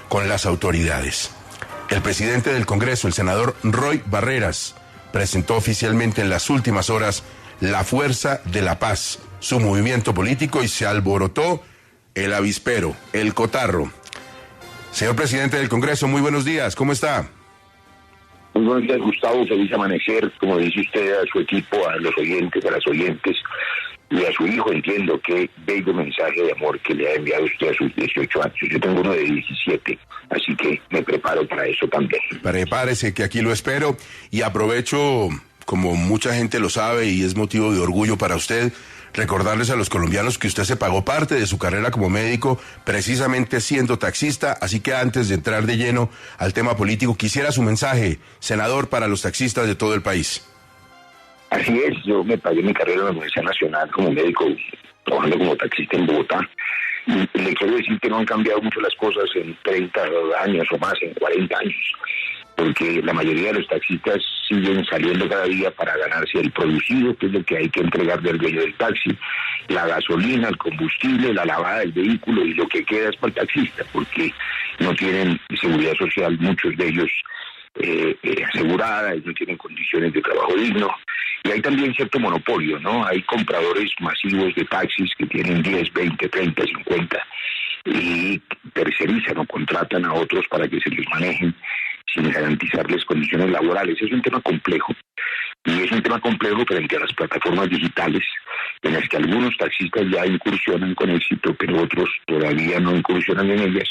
con las autoridades. El presidente del Congreso, el senador Roy Barreras, presentó oficialmente en las últimas horas la Fuerza de la Paz, su movimiento político, y se alborotó el avispero, el cotarro. Señor presidente del Congreso, muy buenos días, ¿cómo está? Muy buenos días, Gustavo, feliz amanecer, como dice usted, a su equipo, a los oyentes, a las oyentes, y a su hijo. Entiendo qué bello mensaje de amor que le ha enviado usted a sus 18 años. Yo tengo uno de 17, así que me preparo para eso también. Prepárese, que aquí lo espero, y aprovecho, como mucha gente lo sabe y es motivo de orgullo para usted, recordarles a los colombianos que usted se pagó parte de su carrera como médico precisamente siendo taxista, así que antes de entrar de lleno al tema político, quisiera su mensaje, senador, para los taxistas de todo el país. Así es, yo me pagué mi carrera en la Universidad Nacional como médico, trabajando como taxista en Bogotá, y le quiero decir que no han cambiado mucho las cosas en 30 años o más, en 40 años, porque la mayoría de los taxistas siguen saliendo cada día para ganarse el producido, que es lo que hay que entregar del dueño del taxi, la gasolina, el combustible, la lavada del vehículo, y lo que queda es para el taxista, porque no tienen seguridad social, muchos de ellos asegurada, y no tienen condiciones de trabajo digno. Y hay también cierto monopolio, ¿no? Hay compradores masivos de taxis que tienen 10, 20, 30, 50 y tercerizan o contratan a otros para que se los manejen sin garantizarles condiciones laborales. Es un tema complejo, y es un tema complejo frente a las plataformas digitales, en las que algunos taxistas ya incursionan con éxito, pero otros todavía no incursionan en ellas.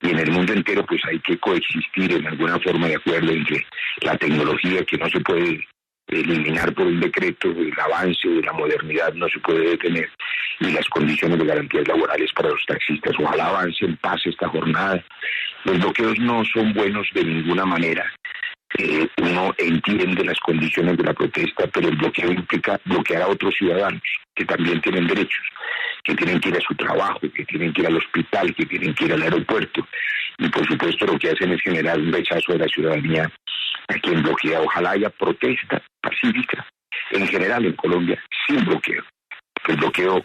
Y en el mundo entero pues hay que coexistir en alguna forma de acuerdo entre la tecnología, que no se puede eliminar por un decreto, el avance de la modernidad no se puede detener, y las condiciones de garantías laborales para los taxistas. Ojalá avance en paz esta jornada. Los bloqueos no son buenos de ninguna manera. Uno entiende las condiciones de la protesta, pero el bloqueo implica bloquear a otros ciudadanos que también tienen derechos, que tienen que ir a su trabajo, que tienen que ir al hospital, que tienen que ir al aeropuerto. Y por supuesto lo que hacen es generar un rechazo de la ciudadanía a quien bloquea. Ojalá haya protesta pacífica en general en Colombia, sin bloqueo. El bloqueo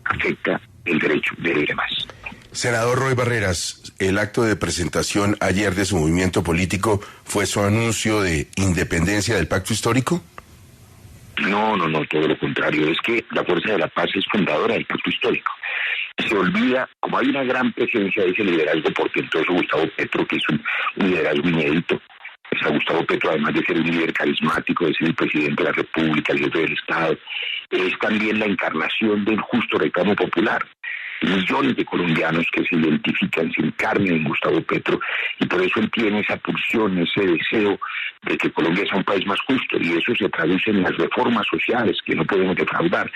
afecta el derecho de los demás. Senador Roy Barreras, el acto de presentación ayer de su movimiento político fue su anuncio de independencia del pacto histórico. No, todo lo contrario. Es que la Fuerza de la Paz es fundadora del pacto histórico. Se olvida, como hay una gran presencia de ese liderazgo portentoso, Gustavo Petro, que es un liderazgo inédito. O sea, Gustavo Petro, además de ser un líder carismático, de ser el presidente de la República, el jefe del Estado, es también la encarnación del justo reclamo popular. Millones de colombianos que se identifican, se encarnan en Gustavo Petro, y por eso él tiene esa pulsión, ese deseo de que Colombia sea un país más justo, y eso se traduce en las reformas sociales que no podemos defraudar,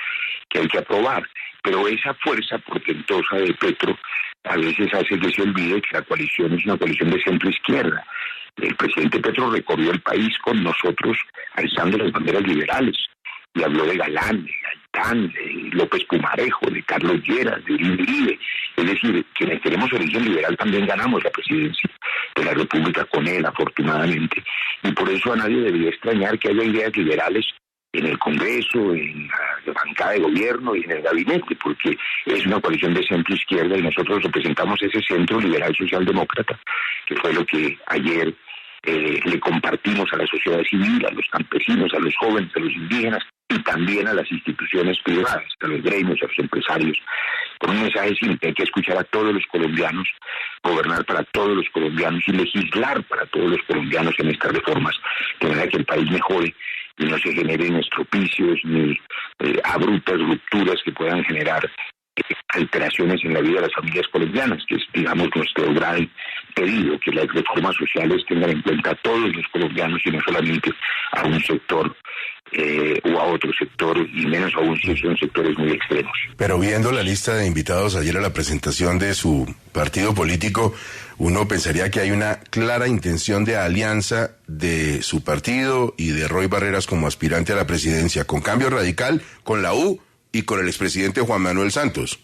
que hay que aprobar. Pero esa fuerza portentosa de Petro a veces hace que se olvide que la coalición es una coalición de centro-izquierda. El presidente Petro recorrió el país con nosotros alzando las banderas liberales, y habló de Galán, de Gaitán, de López Pumarejo, de Carlos Lleras, de Uribe. Es decir, quienes tenemos origen liberal también ganamos la presidencia de la República con él, afortunadamente. Y por eso a nadie debería extrañar que haya ideas liberales en el Congreso, en la bancada de gobierno y en el gabinete, porque es una coalición de centro-izquierda, y nosotros representamos ese centro liberal socialdemócrata, que fue lo que ayer le compartimos a la sociedad civil, a los campesinos, a los jóvenes, a los indígenas, y también a las instituciones privadas, a los gremios, a los empresarios, con un mensaje simple: hay que escuchar a todos los colombianos, gobernar para todos los colombianos y legislar para todos los colombianos en estas reformas, de manera que el país mejore y no se generen estropicios ni abruptas rupturas que puedan generar alteraciones en la vida de las familias colombianas, que es, digamos, nuestro gran pedido, que las reformas sociales tengan en cuenta a todos los colombianos y no solamente a un sector o a otro sector, y menos aún si son sectores muy extremos. Pero viendo la lista de invitados ayer a la presentación de su partido político, uno pensaría que hay una clara intención de alianza de su partido y de Roy Barreras como aspirante a la presidencia, con Cambio Radical, con la U y con el expresidente Juan Manuel Santos.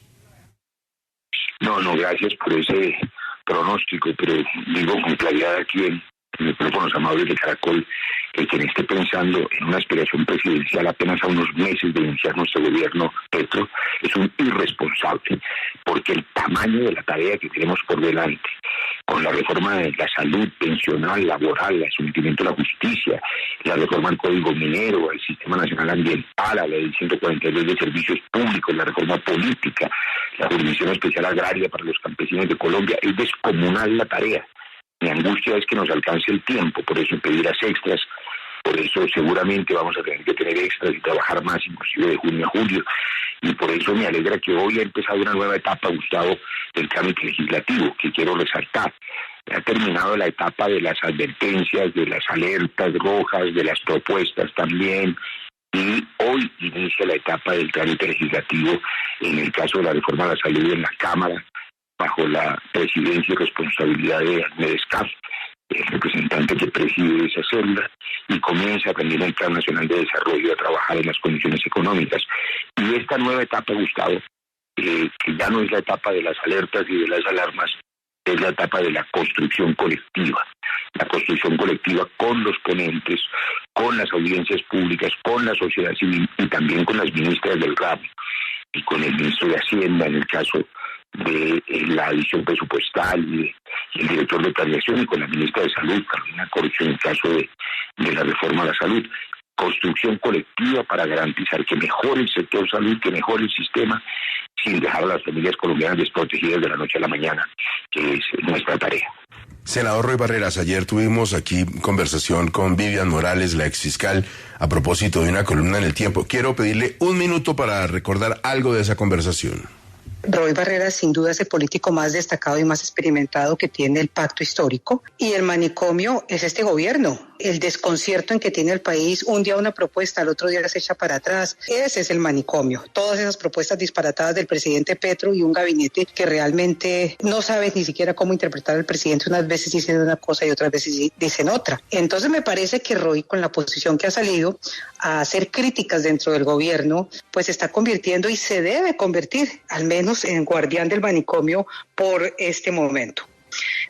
No, gracias por ese pronóstico, pero digo con claridad aquí en micrófonos amables de Caracol, que quien esté pensando en una aspiración presidencial apenas a unos meses de iniciar nuestro gobierno, Petro, es un irresponsable, porque el tamaño de la tarea que tenemos por delante, con la reforma de la salud, pensional, laboral, el sometimiento a la justicia, la reforma al Código Minero, al Sistema Nacional Ambiental, a la Ley 142 de Servicios Públicos, la reforma política, la Jurisdicción Especial Agraria para los campesinos de Colombia, es descomunal la tarea. Mi angustia es que nos alcance el tiempo, por eso pedir las extras, por eso seguramente vamos a tener que tener extras y trabajar más, inclusive de junio a julio, y por eso me alegra que hoy ha empezado una nueva etapa, Gustavo, del trámite legislativo, que quiero resaltar. Ha terminado la etapa de las advertencias, de las alertas rojas, de las propuestas también, y hoy inicia la etapa del trámite legislativo en el caso de la reforma de la salud en la Cámara, bajo la presidencia y responsabilidad de Ahmed Escaf, el representante que preside esa célula, y comienza también el Plan Nacional de Desarrollo a trabajar en las condiciones económicas. Y esta nueva etapa, Gustavo, que ya no es la etapa de las alertas y de las alarmas, es la etapa de la construcción colectiva. La construcción colectiva con los ponentes, con las audiencias públicas, con la sociedad civil y también con las ministras del ramo y con el ministro de Hacienda en el caso de la adición presupuestal y el director de planeación, y con la ministra de Salud, Carolina Corcho, en el caso de la reforma a la salud. Construcción colectiva para garantizar que mejore el sector salud, que mejore el sistema, sin dejar a las familias colombianas desprotegidas de la noche a la mañana, que es nuestra tarea. Senador Roy Barreras, ayer tuvimos aquí conversación con Vivian Morales, la exfiscal, a propósito de una columna en El Tiempo. Quiero pedirle un minuto para recordar algo de esa conversación. Roy Barreras sin duda es el político más destacado y más experimentado que tiene el pacto histórico, y el manicomio es este gobierno. El desconcierto en que tiene el país, un día una propuesta, al otro día se echa para atrás, ese es el manicomio. Todas esas propuestas disparatadas del presidente Petro y un gabinete que realmente no sabe ni siquiera cómo interpretar al presidente, unas veces dicen una cosa y otras veces dicen otra. Entonces me parece que Roy, con la posición que ha salido a hacer críticas dentro del gobierno, pues se está convirtiendo y se debe convertir, al menos en guardián del manicomio por este momento.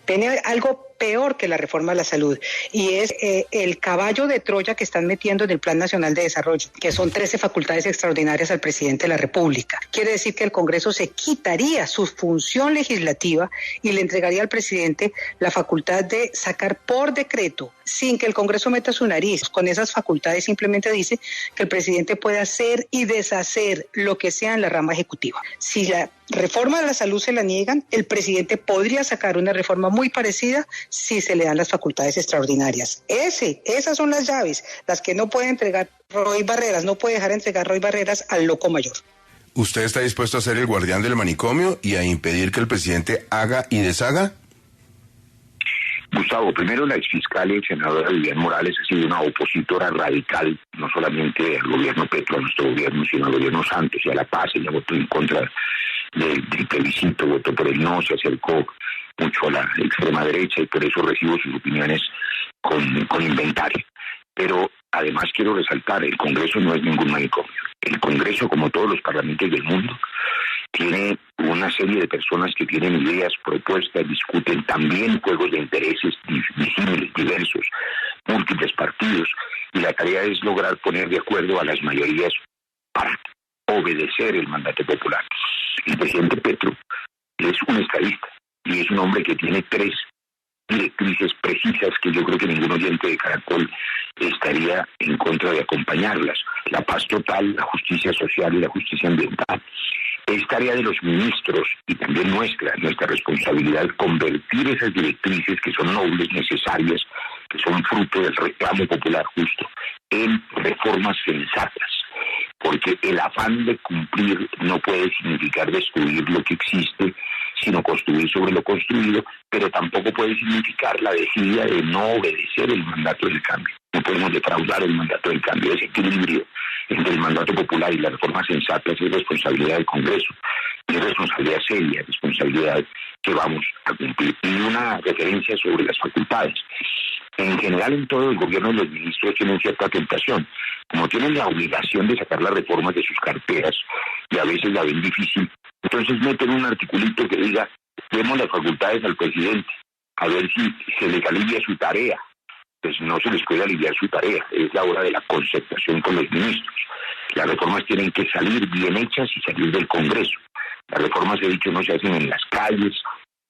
Tiene algo peor que la reforma de la salud, y es el caballo de Troya que están metiendo en el Plan Nacional de Desarrollo, que son 13 facultades extraordinarias al presidente de la República. Quiere decir que el Congreso se quitaría su función legislativa y le entregaría al presidente la facultad de sacar por decreto, sin que el Congreso meta su nariz. Con esas facultades simplemente dice que el presidente puede hacer y deshacer lo que sea en la rama ejecutiva. Si la reforma de la salud se la niegan, el presidente podría sacar una reforma muy parecida si se le dan las facultades extraordinarias. Esas son las llaves, las que no puede entregar Roy Barreras, no puede dejar entregar Roy Barreras al loco mayor. ¿Usted está dispuesto a ser el guardián del manicomio y a impedir que el presidente haga y deshaga? Gustavo, primero, la exfiscal y senadora Vivian Morales ha sido una opositora radical, no solamente al gobierno Petro, a nuestro gobierno, sino al gobierno Santos y a la paz. Ella votó en contra del plebiscito, votó por el no, se acercó mucho a la extrema derecha, y por eso recibo sus opiniones con inventario. Pero además quiero resaltar, el Congreso no es ningún manicomio. El Congreso, como todos los parlamentos del mundo, tiene una serie de personas que tienen ideas, propuestas, discuten también juegos de intereses visibles, diversos, múltiples partidos, y la tarea es lograr poner de acuerdo a las mayorías para obedecer el mandato popular. El presidente Petro es un estadista y es un hombre que tiene 3 directrices precisas que yo creo que ningún oyente de Caracol estaría en contra de acompañarlas: la paz total, la justicia social y la justicia ambiental. Es tarea de los ministros y también nuestra responsabilidad convertir esas directrices, que son nobles, necesarias, que son fruto del reclamo popular justo, en reformas sensatas, porque el afán de cumplir no puede significar destruir lo que existe, sino construir sobre lo construido, pero tampoco puede significar la desidia de no obedecer el mandato del cambio. No podemos defraudar el mandato del cambio. Ese equilibrio entre el mandato popular y las reformas sensatas es responsabilidad del Congreso, es responsabilidad seria, responsabilidad que vamos a cumplir. Y una referencia sobre las facultades. En general, en todo el gobierno, los ministros tienen cierta tentación. Como tienen la obligación de sacar las reformas de sus carteras, y a veces la ven difícil, entonces meten un articulito que diga: demos las facultades al presidente, a ver si se les alivia su tarea. pues no se les puede aliviar su tarea. Es la hora de la concertación con los ministros. Las reformas tienen que salir bien hechas y salir del Congreso. Las reformas, he dicho, no se hacen en las calles.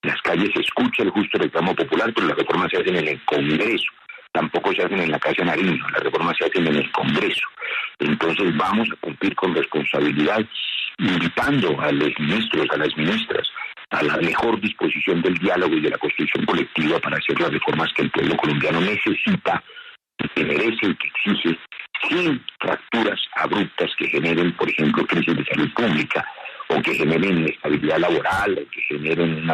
En las calles se escucha el justo reclamo popular, pero las reformas se hacen en el Congreso. Tampoco se hacen en la Casa Nariño, las reformas se hacen en el Congreso. Entonces vamos a cumplir con responsabilidad, invitando a los ministros, a las ministras, a la mejor disposición del diálogo y de la construcción colectiva para hacer las reformas que el pueblo colombiano necesita, que merece y que exige, sin fracturas abruptas que generen, por ejemplo, crisis de salud pública, o que generen inestabilidad laboral, o que generen un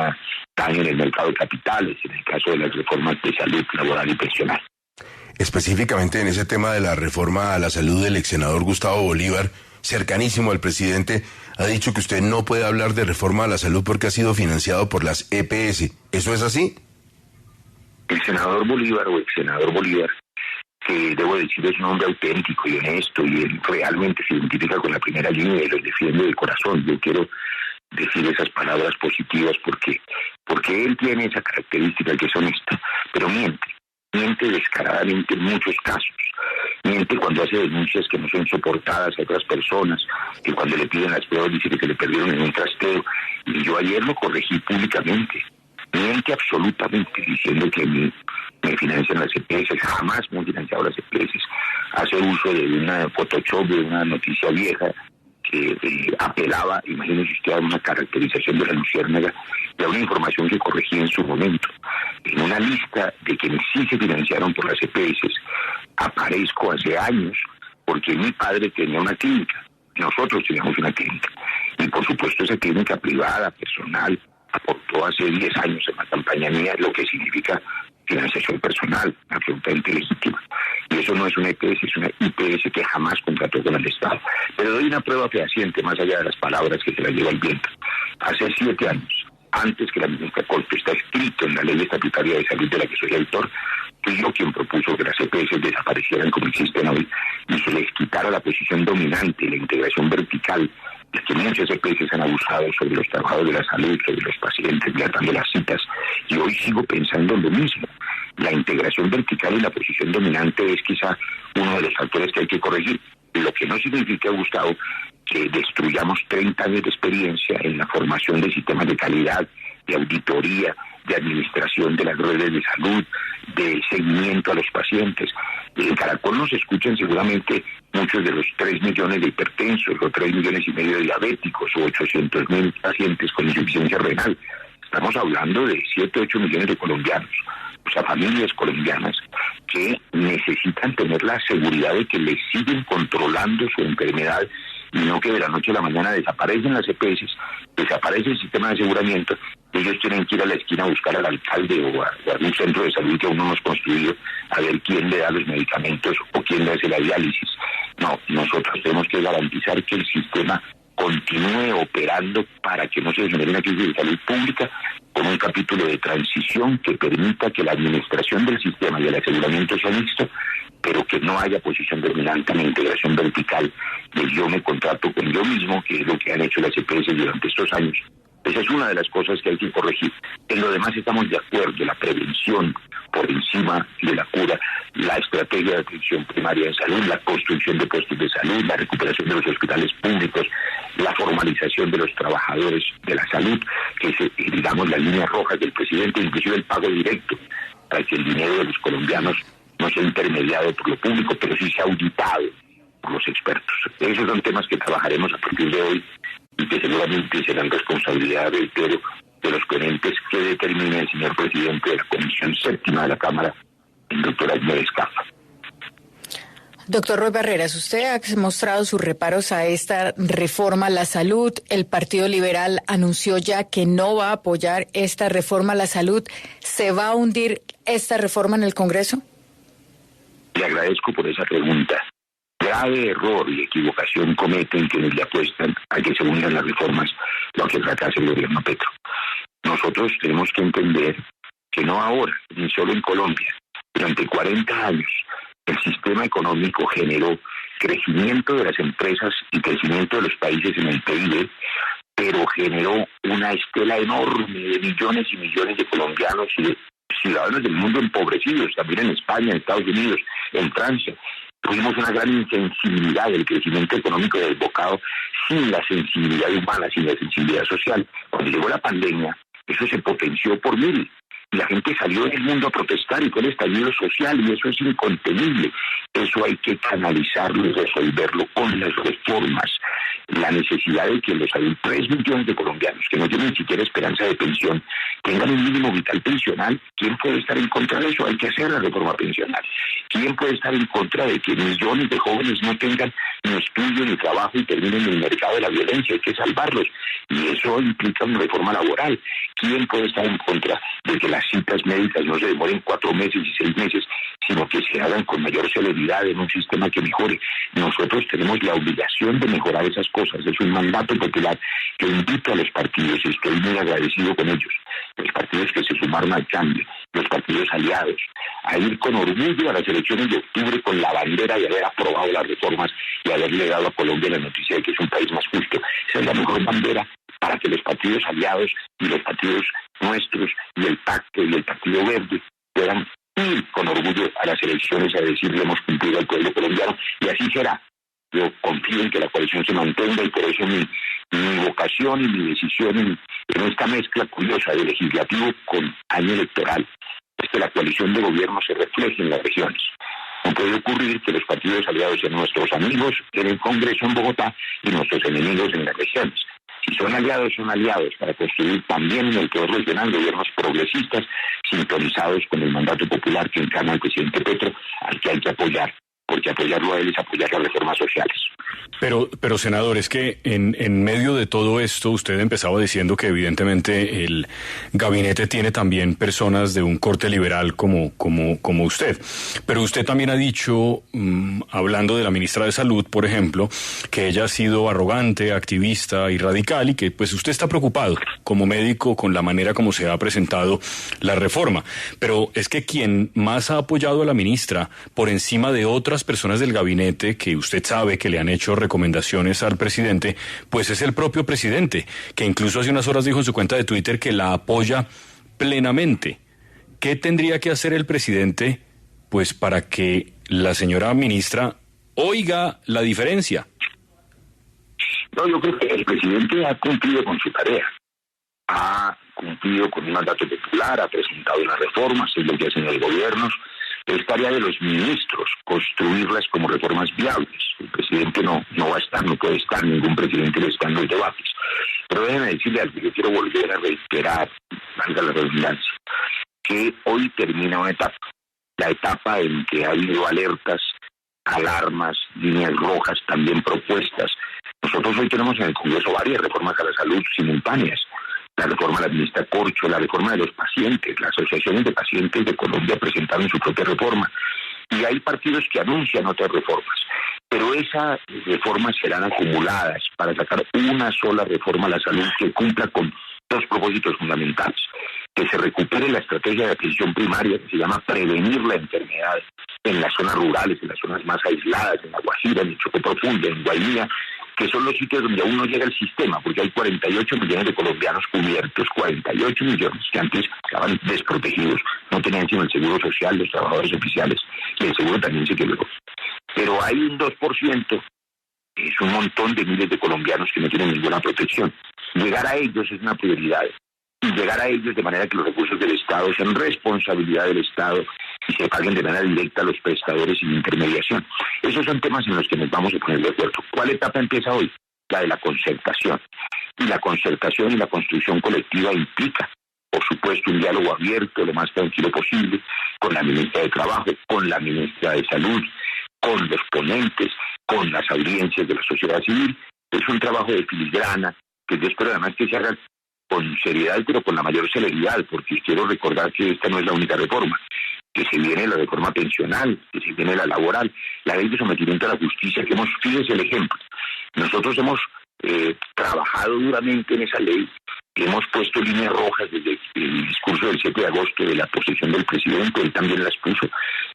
daño en el mercado de capitales, en el caso de las reformas de salud laboral y pensional. Específicamente en ese tema de la reforma a la salud, del ex senador Gustavo Bolívar, cercanísimo al presidente, ha dicho que usted no puede hablar de reforma a la salud porque ha sido financiado por las EPS. ¿Eso es así? El senador Bolívar o ex senador Bolívar, que debo decir es un hombre auténtico y honesto, y él realmente se identifica con la primera línea y los defiende de corazón. Yo quiero decir esas palabras positivas porque él tiene esa característica que es honesta, pero miente descaradamente en muchos casos. Miente cuando hace denuncias que no son soportadas a otras personas, que cuando le piden las pruebas dice que se le perdieron en un trasteo, y yo ayer lo corregí públicamente. Miente absolutamente diciendo que me financian las EPS, jamás me han financiado las EPS. Hace uso de una Photoshop, de una noticia vieja que apelaba, imagínese usted, a una caracterización de la luciérnaga y a una información que corregí en su momento. En una lista de quienes sí se financiaron por las EPS, aparezco hace años porque mi padre tenía una clínica, nosotros teníamos una clínica, y por supuesto esa clínica privada, personal, aportó hace 10 años en la campaña mía, lo que significa financiación personal, absolutamente legítima. Y eso no es una EPS, es una IPS que jamás contrató con el Estado. Pero doy una prueba fehaciente, más allá de las palabras que se las lleva el viento. Hace 7 años, antes que la ministra Corte, está escrito en la Ley Estatutaria de Salud de la que soy autor, fui yo quien propuso que las EPS desaparecieran como existen hoy y se les quitara la posición dominante, la integración vertical, de que muchas EPS han abusado sobre los trabajadores de la salud, sobre los pacientes, dilatando las citas, y hoy sigo pensando en lo mismo. La integración vertical y la posición dominante es quizá uno de los factores que hay que corregir, lo que no significa, Gustavo, que destruyamos 30 años de experiencia en la formación de sistemas de calidad, de auditoría, de administración de las redes de salud, de seguimiento a los pacientes. En Caracol nos escuchan seguramente muchos de los 3 millones de hipertensos, o 3 millones y medio de diabéticos, o 800.000 pacientes con insuficiencia renal. Estamos hablando de 7, 8 millones de colombianos, o sea, familias colombianas que necesitan tener la seguridad de que les siguen controlando su enfermedad y no que de la noche a la mañana desaparecen las EPS, desaparece el sistema de aseguramiento, ellos tienen que ir a la esquina a buscar al alcalde o a algún centro de salud que aún no hemos construido a ver quién le da los medicamentos o quién le hace la diálisis. No, nosotros tenemos que garantizar que el sistema continúe operando para que no se genere una crisis de salud pública, con un capítulo de transición que permita que la administración del sistema y el aseguramiento sea mixto, pero que no haya posición dominante en la integración vertical de yo me contrato con yo mismo, que es lo que han hecho las EPS durante estos años. Esa es una de las cosas que hay que corregir. En lo demás estamos de acuerdo, la prevención por encima de la cura, la estrategia de atención primaria en salud, la construcción de puestos de salud, la recuperación de los hospitales públicos, la formalización de los trabajadores de la salud, que es, digamos, las líneas rojas del presidente, inclusive el pago directo, para que el dinero de los colombianos no sea intermediado por lo público, pero sí sea auditado por los expertos. Esos son temas que trabajaremos a partir de hoy y que seguramente serán responsabilidad, reitero, de los ponentes que determine el señor presidente de la Comisión Séptima de la Cámara, el doctor Aymar Escafa. Doctor Roy Barreras, usted ha mostrado sus reparos a esta reforma a la salud. El Partido Liberal anunció ya que no va a apoyar esta reforma a la salud. ¿Se va a hundir esta reforma en el Congreso? Le agradezco por esa pregunta. Grave error y equivocación cometen quienes le apuestan a que se hundan las reformas, lo que fracasa el gobierno Petro. Nosotros tenemos que entender que no ahora, ni solo en Colombia, durante 40 años, el sistema económico generó crecimiento de las empresas y crecimiento de los países en el PIB, pero generó una estela enorme de millones y millones de colombianos y de ciudadanos del mundo empobrecidos, también en España, en Estados Unidos, en Francia. Tuvimos una gran insensibilidad del crecimiento económico desbocado sin la sensibilidad humana, sin la sensibilidad social. Cuando llegó la pandemia, eso se potenció por 1000. Y la gente salió del mundo a protestar y fue el estallido social, y eso es incontenible. Eso hay que canalizarlo y resolverlo con las reformas. La necesidad de que los 3 millones de colombianos que no tienen ni siquiera esperanza de pensión tengan un mínimo vital pensional. ¿Quién puede estar en contra de eso? Hay que hacer la reforma pensional. ¿Quién puede estar en contra de que millones de jóvenes no tengan ni estudio ni trabajo y terminen en el mercado de la violencia? Hay que salvarlos. Y eso implica una reforma laboral. ¿Quién puede estar en contra de que las citas médicas no se demoren 4 meses y 6 meses, sino que se hagan con mayor celeridad en un sistema que mejore? Nosotros tenemos la obligación de mejorar esas cosas. Es un mandato popular que invito a los partidos, y estoy muy agradecido con ellos, los partidos que se sumaron al cambio, los partidos aliados, a ir con orgullo a las elecciones de octubre con la bandera de haber aprobado las reformas y haberle dado a Colombia la noticia de que es un país más justo. Esa es la mejor bandera para que los partidos aliados y los partidos nuestros y el Pacto y el Partido Verde puedan ir con orgullo a las elecciones a decirle hemos cumplido al pueblo colombiano, y así será. Yo confío en que la coalición se mantenga, y por eso mi vocación y mi decisión en esta mezcla curiosa de legislativo con año electoral es que la coalición de gobierno se refleje en las regiones. No puede ocurrir que los partidos aliados sean nuestros amigos en el Congreso en Bogotá y nuestros enemigos en las regiones. Si son aliados para construir también en el poder regional gobiernos progresistas sintonizados con el mandato popular que encarna el presidente Petro, al que hay que apoyar, porque apoyarlo a él es apoyar las reformas sociales. Pero senador, es que en medio de todo esto usted empezaba diciendo que evidentemente el gabinete tiene también personas de un corte liberal como usted. Pero usted también ha dicho, hablando de la ministra de Salud, por ejemplo, que ella ha sido arrogante, activista y radical, y que pues usted está preocupado como médico con la manera como se ha presentado la reforma. Pero es que quien más ha apoyado a la ministra por encima de otras personas del gabinete que usted sabe que le han hecho recomendaciones al presidente, pues es el propio presidente, que incluso hace unas horas dijo en su cuenta de Twitter que la apoya plenamente. ¿Qué tendría que hacer el presidente, pues, para que la señora ministra oiga la diferencia? No, yo creo que el presidente ha cumplido con su tarea, ha cumplido con un mandato popular, ha presentado unas reformas, es lo que hacen los gobiernos. Es tarea de los ministros construirlas como reformas viables. El presidente no va a estar, no puede estar, ningún presidente está en los debates. Pero déjeme decirle algo, yo quiero volver a reiterar, valga la redundancia, que hoy termina una etapa, la etapa en que ha habido alertas, alarmas, líneas rojas también propuestas. Nosotros hoy tenemos en el Congreso varias reformas a la salud simultáneas. La reforma de la ministra Corcho, la reforma de los pacientes, las asociaciones de pacientes de Colombia presentaron su propia reforma. Y hay partidos que anuncian otras reformas. Pero esas reformas serán acumuladas para sacar una sola reforma a la salud que cumpla con 2 propósitos fundamentales. Que se recupere la estrategia de atención primaria, que se llama prevenir la enfermedad en las zonas rurales, en las zonas más aisladas, en La Guajira, en el Chocó Profundo, en Guainía, que son los sitios donde aún no llega el sistema, porque hay 48 millones de colombianos cubiertos, 48 millones que antes estaban desprotegidos, no tenían sino el seguro social, los trabajadores oficiales, y el seguro también se quebró. Pero hay un 2%, es un montón de miles de colombianos que no tienen ninguna protección. Llegar a ellos es una prioridad, y llegar a ellos de manera que los recursos del Estado sean responsabilidad del Estado y se paguen de manera directa a los prestadores sin intermediación. Esos son temas en los que nos vamos a poner de acuerdo. ¿Cuál etapa empieza hoy? La de la concertación. Y la concertación y la construcción colectiva implica, por supuesto, un diálogo abierto, lo más tranquilo posible, con la ministra de Trabajo, con la ministra de Salud, con los ponentes, con las audiencias de la sociedad civil. Es un trabajo de filigrana que yo espero además que se haga con seriedad, pero con la mayor celeridad, porque quiero recordar que esta no es la única reforma, que se viene la reforma pensional, que se viene la laboral, la ley de sometimiento a la justicia, que fíjese el ejemplo. Nosotros hemos trabajado duramente en esa ley, hemos puesto líneas rojas desde el discurso del 7 de agosto de la posición del presidente, él también las puso,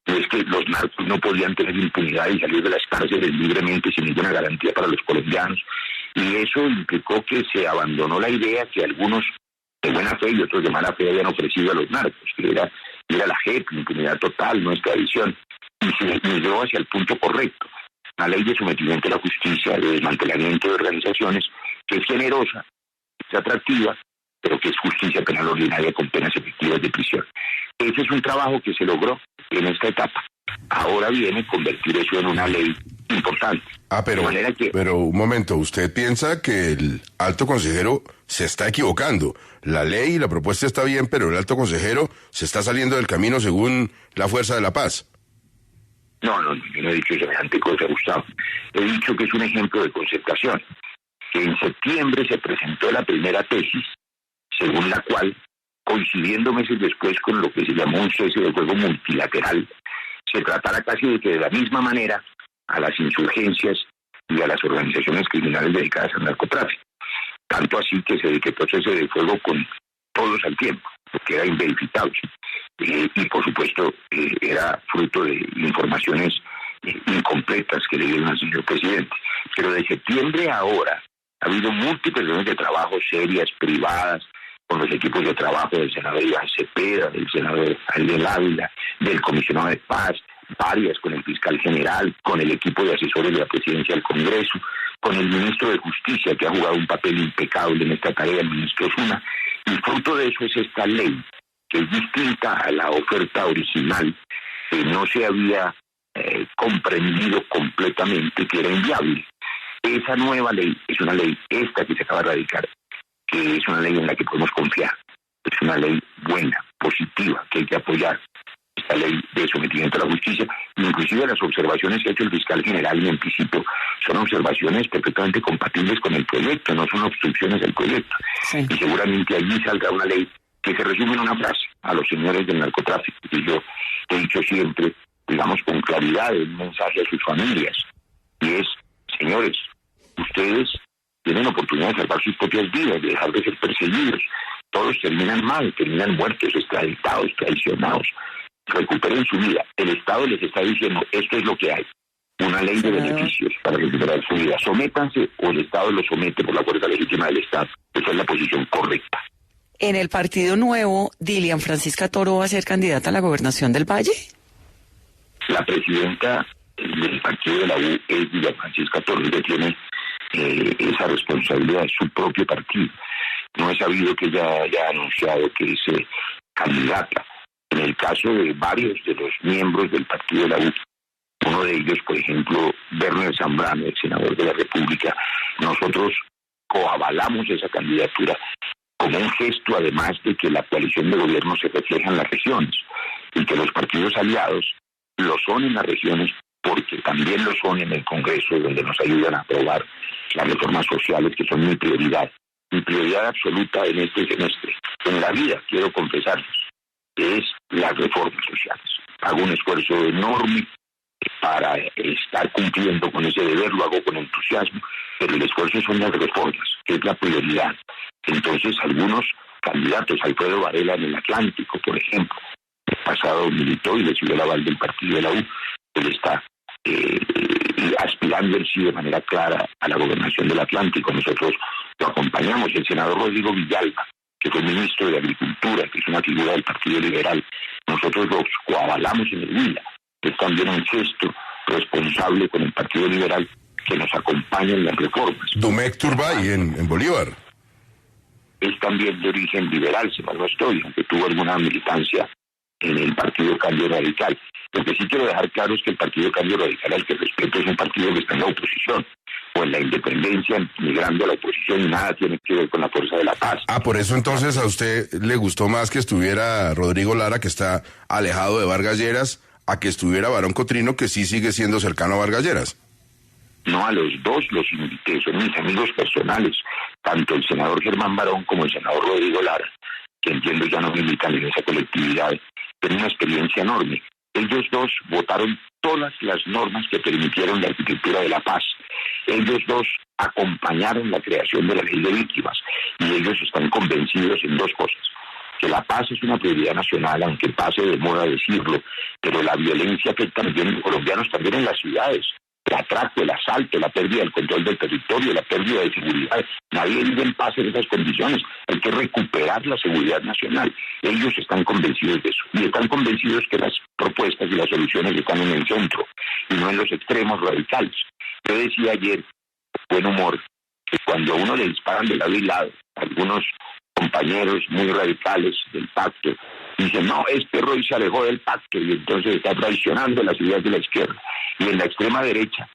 y es que los narcos no podían tener impunidad y salir de las cárceles libremente sin ninguna garantía para los colombianos, y eso implicó que se abandonó la idea que algunos de buena fe y otros de mala fe habían ofrecido a los narcos, que era ir a la JEP, impunidad total, no es tradición, y se migró hacia el punto correcto. Una ley de sometimiento a la justicia, de desmantelamiento de organizaciones, que es generosa, es atractiva, pero que es justicia penal ordinaria con penas efectivas de prisión. Ese es un trabajo que se logró en esta etapa. Ahora viene convertir eso en una ley importante. Pero un momento, ¿usted piensa que el alto consejero se está equivocando? La ley y la propuesta está bien, pero el alto consejero se está saliendo del camino según la Fuerza de la Paz. No, yo no he dicho semejante cosa, Gustavo. He dicho que es un ejemplo de concertación. Que en septiembre se presentó la primera tesis, según la cual, coincidiendo meses después con lo que se llamó un cese de fuego multilateral, se tratara casi de que de la misma manera a las insurgencias y a las organizaciones criminales dedicadas al narcotráfico. Tanto así que se decretó cese de fuego con todos al tiempo, porque era inverificable. Y por supuesto era fruto de informaciones incompletas que le dieron al señor presidente. Pero de septiembre a ahora ha habido múltiples reuniones de trabajo serias, privadas, con los equipos de trabajo del senador Iván Cepeda, del senador Ariel Ávila, del comisionado de paz, varias con el fiscal general, con el equipo de asesores de la presidencia del Congreso, con el ministro de Justicia, que ha jugado un papel impecable en esta tarea, el ministro Osuna, y fruto de eso es esta ley, que es distinta a la oferta original, que no se había comprendido completamente que era inviable. Esa nueva ley es una ley, esta que se acaba de radicar, que es una ley en la que podemos confiar. Es una ley buena, positiva, que hay que apoyar. Esta ley de sometimiento a la justicia, inclusive las observaciones que ha hecho el fiscal general y anticipo, son observaciones perfectamente compatibles con el proyecto, no son obstrucciones del proyecto. Sí. Y seguramente allí saldrá una ley que se resume en una frase a los señores del narcotráfico. Y yo he dicho siempre, digamos con claridad, un mensaje a sus familias, y es, señores, ustedes tienen oportunidad de salvar sus propias vidas, de dejar de ser perseguidos. Todos terminan mal, terminan muertos, extraditados, traicionados. Recuperen su vida. El Estado les está diciendo, esto es lo que hay. Una ley de beneficios para recuperar su vida. Sométanse o el Estado los somete por la fuerza legítima del Estado. Esa es la posición correcta. En el Partido Nuevo, ¿Dilian Francisca Toro va a ser candidata a la gobernación del Valle? La presidenta del partido de la U es Dilian Francisca Toro, que tiene esa responsabilidad de su propio partido. No he sabido que ella haya anunciado que es candidata. En el caso de varios de los miembros del partido de la U, uno de ellos, por ejemplo, Werner Zambrano, el senador de la República, nosotros coavalamos esa candidatura como un gesto, además de que la coalición de gobierno se refleja en las regiones y que los partidos aliados lo son en las regiones porque también lo son en el Congreso, donde nos ayudan a aprobar las reformas sociales que son mi prioridad absoluta en este semestre. En la vida, quiero confesarles, es las reformas sociales. Hago un esfuerzo enorme para estar cumpliendo con ese deber, lo hago con entusiasmo, pero el esfuerzo son las reformas, que es la prioridad. Entonces, algunos candidatos, Alfredo Varela en el Atlántico, por ejemplo, el pasado militó y recibió el aval del partido de la U, él está aspirando en sí de manera clara a la gobernación del Atlántico. Nosotros lo acompañamos. El senador Rodrigo Villalba, que fue ministro de Agricultura, que es una figura del Partido Liberal, nosotros los coavalamos en el Huila. Es también un gesto responsable con el Partido Liberal que nos acompaña en las reformas. Domecq Turbay en Bolívar. Es también de origen liberal, si mal no estoy, aunque tuvo alguna militancia en el Partido Cambio Radical. Lo que sí quiero dejar claro es que el Partido Cambio Radical, al que respeto, es un partido que está en la oposición, o en la independencia, migrando a la oposición, y nada tiene que ver con la fuerza de la paz. Por eso entonces a usted le gustó más que estuviera Rodrigo Lara, que está alejado de Vargas Lleras, a que estuviera Barón Cotrino, que sí sigue siendo cercano a Vargas Lleras. No, a los dos los invité, son mis amigos personales, tanto el senador Germán Barón como el senador Rodrigo Lara, que entiendo ya no militan en esa colectividad, tienen una experiencia enorme. Ellos dos votaron todas las normas que permitieron la arquitectura de la paz. Ellos dos acompañaron la creación de la ley de víctimas y ellos están convencidos en dos cosas: que la paz es una prioridad nacional, aunque pase de moda decirlo, pero la violencia afecta a millones de colombianos también en las ciudades. el atraco, el asalto, la pérdida del control del territorio, la pérdida de seguridad. Nadie vive en paz en esas condiciones. Hay que recuperar la seguridad nacional. Ellos están convencidos de eso. Y están convencidos que las propuestas y las soluciones están en el centro y no en los extremos radicales. Yo decía ayer, con buen humor, que cuando a uno le disparan de lado y lado, algunos compañeros muy radicales del pacto dicen, no, Roy se alejó del pacto y entonces está traicionando las ideas de la izquierda. Y en la extrema derecha,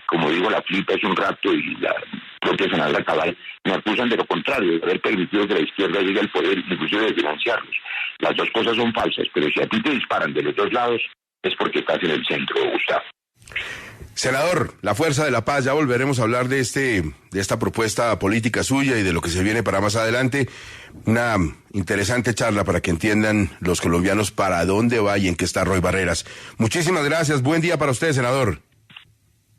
como digo, la flipa hace un rato y la propia senadora Cabal, me acusan de lo contrario, de haber permitido que la izquierda llegue al poder, inclusive de financiarlos. Las dos cosas son falsas, pero si a ti te disparan de los dos lados, es porque estás en el centro, Gustavo. Senador, la Fuerza de la Paz, ya volveremos a hablar de esta propuesta política suya y de lo que se viene para más adelante. Una interesante charla para que entiendan los colombianos para dónde va y en qué está Roy Barreras. Muchísimas gracias, buen día para usted, senador.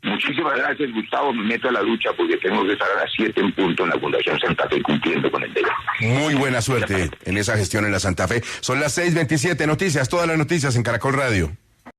Muchísimas gracias, Gustavo. Me meto a la ducha porque tengo que estar a las 7 en punto en la Fundación Santa Fe cumpliendo con el deber. Muy buena suerte en esa gestión en la Santa Fe. Son las 6:27, noticias, todas las noticias en Caracol Radio.